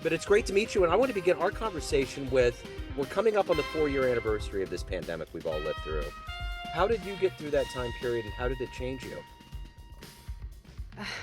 But it's great to meet you, and I want to begin our conversation with, we're coming up on the 4-year anniversary of this pandemic we've all lived through. How did you get through that time period, and how did it change you?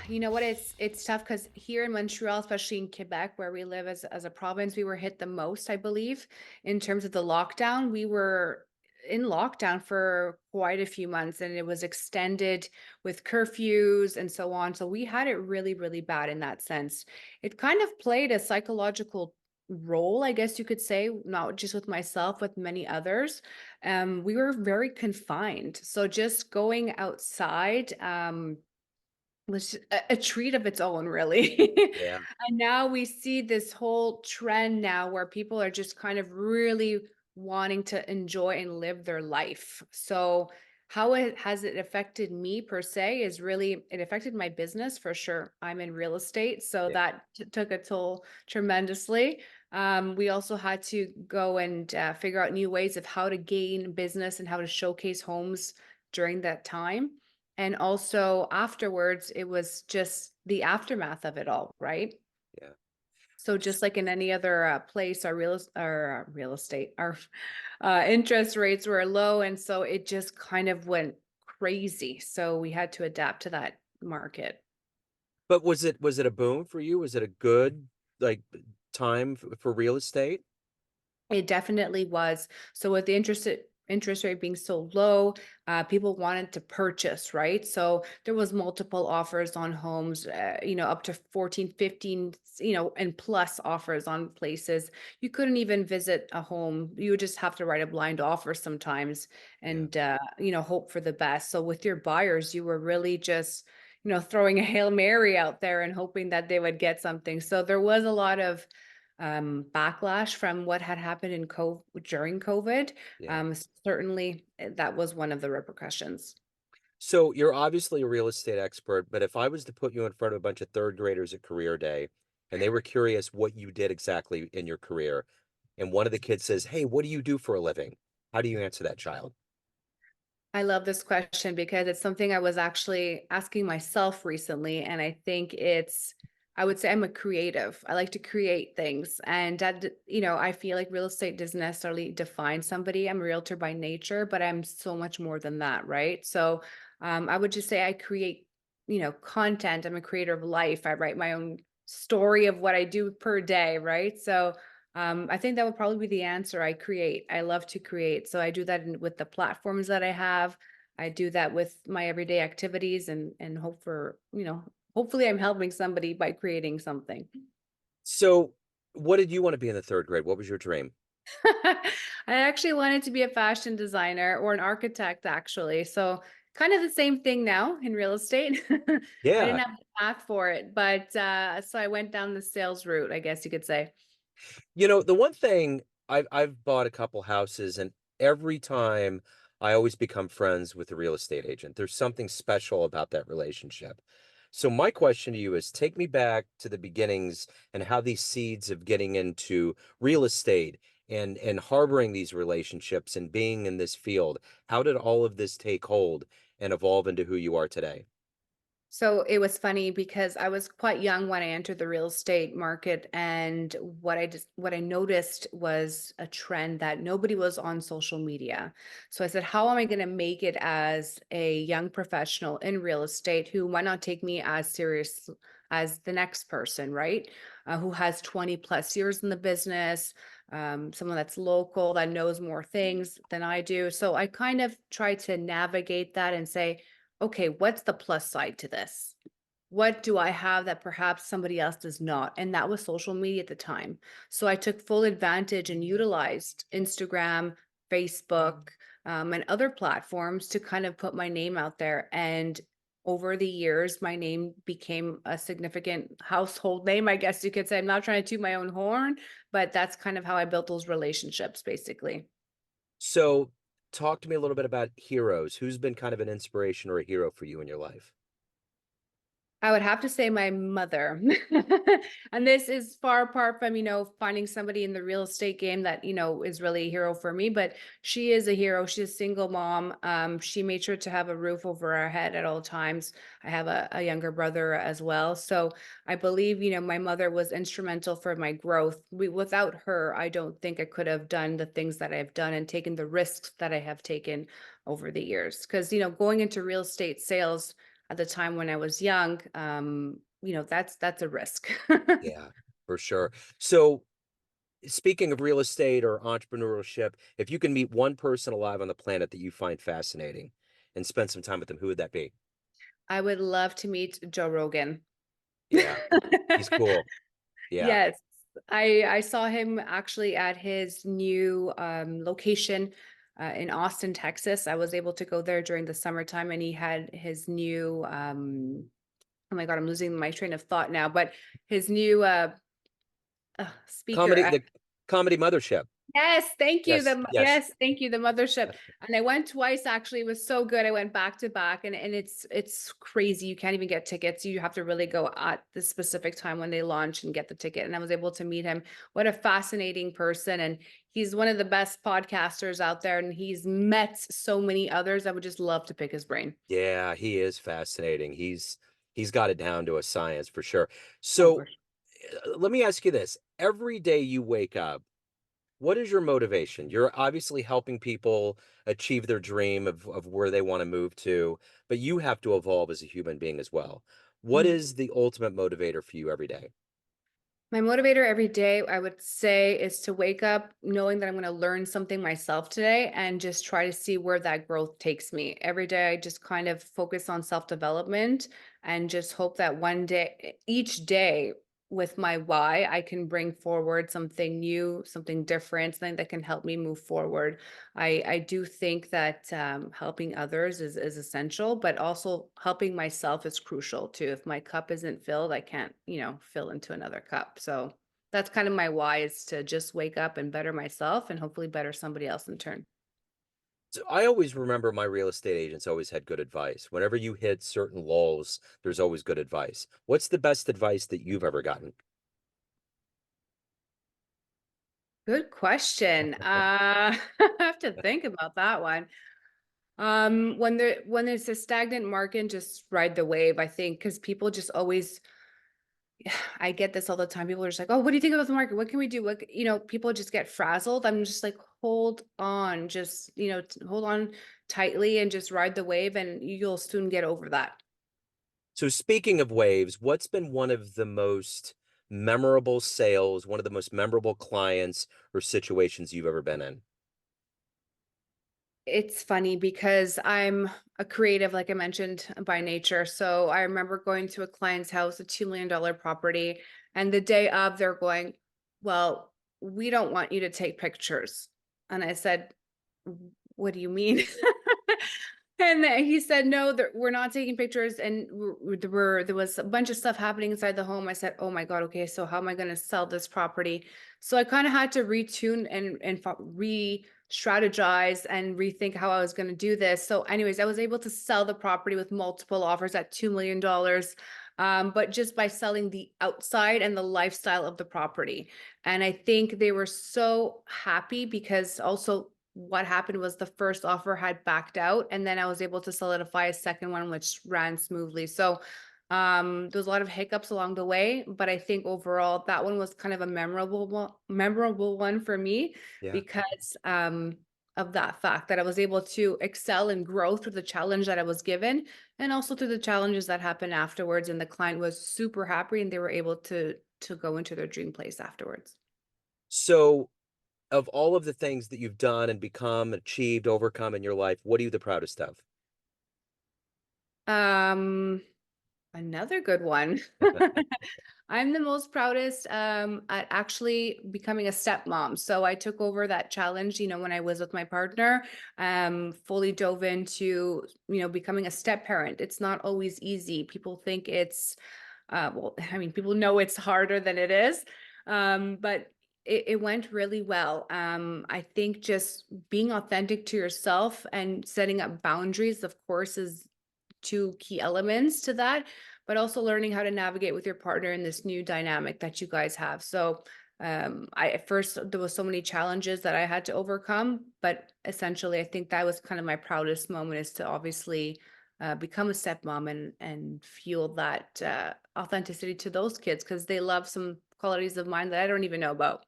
You know what? It's tough because here in Montreal, especially in Quebec, where we live as a province, we were hit the most, I believe, in terms of the lockdown. We were in lockdown for quite a few months, and it was extended with curfews and so on. So we had it really, really bad in that sense. It kind of played a psychological role, I guess you could say, not just with myself, with many others. We were very confined. So just going outside, was a treat of its own, really. Yeah, And now we see this whole trend now where people are just kind of really wanting to enjoy and live their life. So how it has it affected me per se is really it affected my business for sure. I'm in real estate, so yeah, that took a toll tremendously. We also had to go and figure out new ways of how to gain business and how to showcase homes during that time. And also afterwards, it was just the aftermath of it all, right? yeah. So just like in any other place, our real estate, our interest rates were low, and so it just kind of went crazy. So we had to adapt to that market. But was it a boom for you? Was it a good, like, time for real estate? It definitely was. So with the interest rate being so low, people wanted to purchase, right? So there was multiple offers on homes, up to 14, 15, and plus offers on places. You couldn't even visit a home. You would just have to write a blind offer sometimes Yeah. and, hope for the best. So with your buyers, you were really just, throwing a Hail Mary out there and hoping that they would get something. So there was a lot of backlash from what had happened in COVID during COVID. Yeah. Certainly, that was one of the repercussions. So you're obviously a real estate expert, but if I was to put you in front of a bunch of third graders at career day and they were curious what you did exactly in your career, and one of the kids says, "Hey, what do you do for a living?" How do you answer that child? I love this question because it's something I was actually asking myself recently. And I think I would say I'm a creative. I like to create things. And I feel like real estate doesn't necessarily define somebody. I'm a realtor by nature, but I'm so much more than that. Right. So I would just say I create, content. I'm a creator of life. I write my own story of what I do per day. Right. So I think that would probably be the answer. I create. I love to create. So I do that with the platforms that I have. I do that with my everyday activities and hopefully I'm helping somebody by creating something. So, what did you want to be in the third grade? What was your dream? I actually wanted to be a fashion designer or an architect actually. So kind of the same thing now in real estate. I Yeah. didn't have the path for it, but so I went down the sales route, I guess you could say. The one thing, I've bought a couple houses, and every time I always become friends with the real estate agent. There's something special about that relationship. So my question to you is, take me back to the beginnings and how these seeds of getting into real estate and harboring these relationships and being in this field, how did all of this take hold and evolve into who you are today? So it was funny because I was quite young when I entered the real estate market, and what I noticed was a trend that nobody was on social media. So I said, how am I going to make it as a young professional in real estate who might not take me as serious as the next person, right? Who has 20 plus years in the business, someone that's local that knows more things than I do. So I kind of tried to navigate that and say, okay, what's the plus side to this? What do I have that perhaps somebody else does not? And that was social media at the time. So I took full advantage and utilized Instagram, Facebook, and other platforms to kind of put my name out there. And over the years, my name became a significant household name, I guess you could say. I'm not trying to toot my own horn, but that's kind of how I built those relationships, basically. So talk to me a little bit about heroes. Who's been kind of an inspiration or a hero for you in your life? I would have to say my mother. And this is far apart from, finding somebody in the real estate game that, is really a hero for me, but she is a hero. She's a single mom. She made sure to have a roof over our head at all times. I have a younger brother as well. So I believe, my mother was instrumental for my growth. Without her, I don't think I could have done the things that I've done and taken the risks that I have taken over the years. Because, going into real estate sales, at the time when I was young, that's a risk. Yeah, for sure. So, speaking of real estate or entrepreneurship, if you can meet one person alive on the planet that you find fascinating and spend some time with them, who would that be? I would love to meet Joe Rogan. Yeah, he's cool. Yeah. Yes. I saw him actually at his new location in Austin, Texas. I was able to go there during the summertime, and he had his new oh my God, I'm losing my train of thought now, but his new speaker. The comedy mothership. Yes, thank you. Yes, yes. Yes, thank you. The mothership. And I went twice actually. It was so good. I went back to back, and it's crazy. You can't even get tickets. You have to really go at the specific time when they launch and get the ticket. And I was able to meet him. What a fascinating person. And he's one of the best podcasters out there. And he's met so many others. I would just love to pick his brain. Yeah, he is fascinating. He's got it down to a science for sure. Oh, So, for sure. let me ask you this. Every day you wake up, what is your motivation? You're obviously helping people achieve their dream of where they want to move to, but you have to evolve as a human being as well. What Mhm. is the ultimate motivator for you every day? My motivator every day, I would say, is to wake up knowing that I'm going to learn something myself today and just try to see where that growth takes me. Every day, I just kind of focus on self development and just hope that one day, each day, with my why, I can bring forward something new, something different, something that can help me move forward. I do think that helping others is essential, but also helping myself is crucial too. If my cup isn't filled, I can't, fill into another cup. So that's kind of my why, is to just wake up and better myself and hopefully better somebody else in turn. So I always remember my real estate agents always had good advice. Whenever you hit certain lulls, there's always good advice. What's the best advice that you've ever gotten? Good question. I have to think about that one. When there's a stagnant market, just ride the wave, I think, because people just always I get this all the time. People are just like, "Oh, what do you think about the market? What can we do?" People just get frazzled. I'm just like, "Hold on, just, hold on tightly and just ride the wave and you'll soon get over that." So speaking of waves, what's been one of the most memorable sales, one of the most memorable clients or situations you've ever been in? It's funny because I'm a creative, like I mentioned, by nature. So I remember going to a client's house, a $2 million property, and the day of, they're going, "Well, we don't want you to take pictures." And I said, What do you mean?" And then he said, "No, we're not taking pictures." And there was a bunch of stuff happening inside the home. I said, "Oh my God, okay, so how am I going to sell this property?" So I kind of had to retune and re-strategize and rethink how I was going to do this. So, anyways, I was able to sell the property with multiple offers at $2 million, but just by selling the outside and the lifestyle of the property. And I think they were so happy because also what happened was the first offer had backed out, and then I was able to solidify a second one, which ran smoothly. So there was a lot of hiccups along the way, but I think overall that one was kind of a memorable one for me Yeah. because of that fact that I was able to excel and grow through the challenge that I was given, and also through the challenges that happened afterwards. And the client was super happy, and they were able to go into their dream place afterwards. So of all of the things that you've done and become, achieved, overcome in your life, what are you the proudest of? Um, Another good one. I'm the most proudest at actually becoming a stepmom. So I took over that challenge, when I was with my partner, fully dove into, becoming a step parent. It's not always easy. People think it's, well, I mean, people know it's harder than it is, but it went really well. I think just being authentic to yourself and setting up boundaries, of course, is two key elements to that. but also learning how to navigate with your partner in this new dynamic that you guys have. So, I at first there was so many challenges that I had to overcome, but essentially, I think that was kind of my proudest moment is to obviously become a stepmom and fuel that authenticity to those kids because they love some qualities of mine that I don't even know about.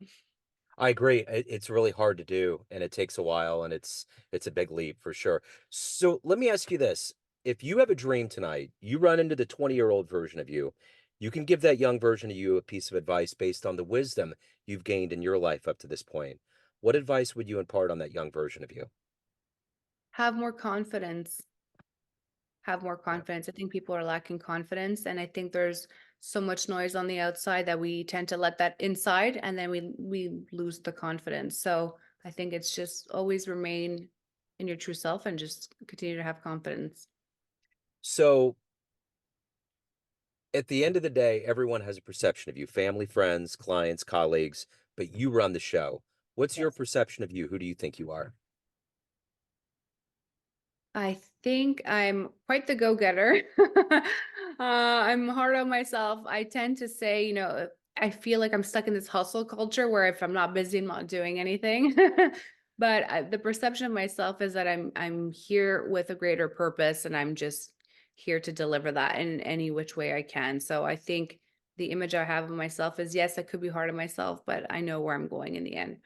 I agree. It's really hard to do, and it takes a while, and it's a big leap for sure. So let me ask you this: if you have a dream tonight, you run into the 20-year-old version of you, you can give that young version of you a piece of advice based on the wisdom you've gained in your life up to this point. What advice would you impart on that young version of you? Have more confidence. Have more Yeah. confidence. I think people are lacking confidence, and I think there's so much noise on the outside that we tend to let that inside, and then we lose the confidence. So I think it's just always remain in your true self and just continue to have confidence. So at the end of the day, everyone has a perception of you, family, friends, clients, colleagues, but you run the show. What's your Yes. perception of you? Who do you think you are? I think I'm quite the go-getter. I'm hard on myself. I tend to say, I feel like I'm stuck in this hustle culture where if I'm not busy, I'm not doing anything. But the perception of myself is that I'm here with a greater purpose, and I'm just here to deliver that in any which way I can. So I think the image I have of myself is yes, I could be hard on myself, but I know where I'm going in the end.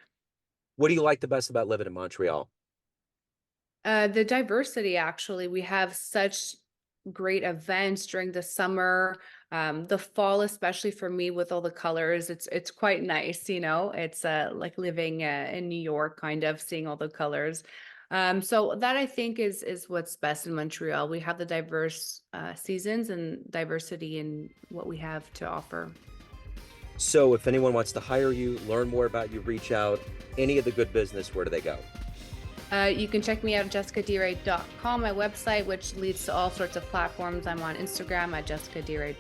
What do you like the best about living in Montreal? The diversity, actually. We have such great events during the summer, the fall, especially for me with all the colors. It's quite nice. It's like living in New York, kind of seeing all the colors. So that I think is what's best in Montreal. We have the diverse seasons and diversity in what we have to offer. So if anyone wants to hire you, learn more about you, reach out, any of the good business, where do they go? You can check me out at jessicadray.com, my website, which leads to all sorts of platforms. I'm on Instagram at jessicadray,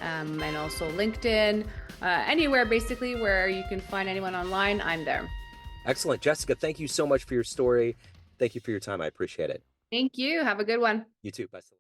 and also LinkedIn. Anywhere basically where you can find anyone online, I'm there. Excellent. Jessica, thank you so much for your story. Thank you for your time. I appreciate it. Thank you. Have a good one. You too. Best of luck.